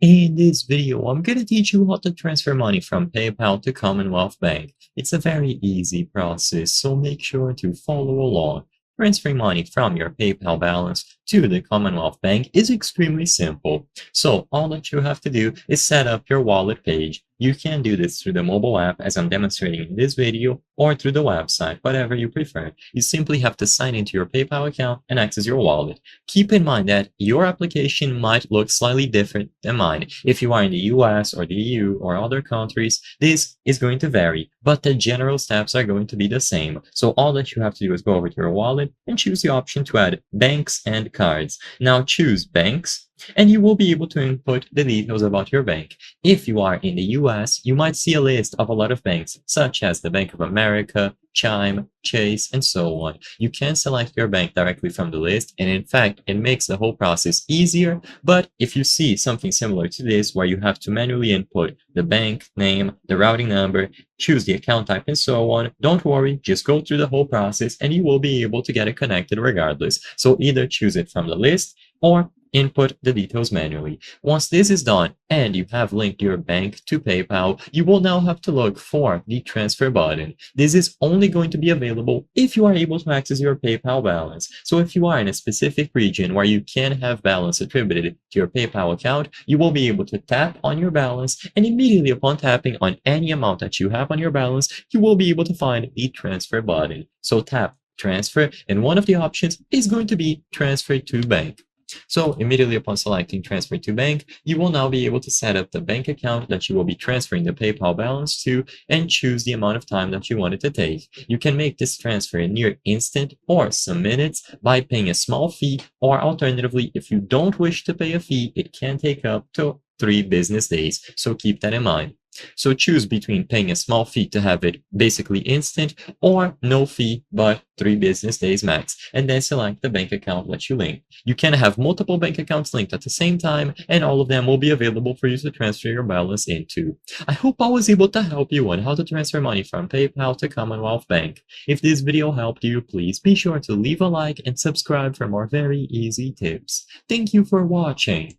In this video, I'm going to teach you how to transfer money from PayPal to Commonwealth Bank. It's a very easy process, so make sure to follow along. Transferring money from your PayPal balance to the Commonwealth Bank is extremely simple. So all that you have to do is set up your wallet page. You can do this through the mobile app as I'm demonstrating in this video, or through the website, whatever you prefer. You simply have to sign into your PayPal account and access your wallet. Keep in mind that your application might look slightly different than mine. If you are in the US or the EU or other countries, this is going to vary, but the general steps are going to be the same. So all that you have to do is go over to your wallet and choose the option to add banks and cards. Now choose banks, and you will be able to input the details about your bank. If you are in the US, you might see a list of a lot of banks, such as the Bank of America, Chime, Chase, and so on. You can select your bank directly from the list, and in fact, it makes the whole process easier. But if you see something similar to this, where you have to manually input the bank name, the routing number, choose the account type, and so on, don't worry, just go through the whole process and you will be able to get it connected regardless. So either choose it from the list or input the details manually. Once this is done and you have linked your bank to PayPal, you will now have to look for the transfer button. This is only going to be available if you are able to access your PayPal balance. So if you are in a specific region where you can have balance attributed to your PayPal account, you will be able to tap on your balance, and immediately upon tapping on any amount that you have on your balance, you will be able to find the transfer button. So tap transfer, and one of the options is going to be transfer to bank. So immediately upon selecting transfer to bank, you will now be able to set up the bank account that you will be transferring the PayPal balance to and choose the amount of time that you want it to take. You can make this transfer in near instant or some minutes by paying a small fee, or alternatively, if you don't wish to pay a fee, it can take up to 3 business days. So keep that in mind. So choose between paying a small fee to have it basically instant, or no fee but 3 business days max, and then select the bank account that you link. You can have multiple bank accounts linked at the same time, and all of them will be available for you to transfer your balance into. I hope I was able to help you on how to transfer money from PayPal to Commonwealth Bank. If this video helped you, please be sure to leave a like and subscribe for more very easy tips. Thank you for watching.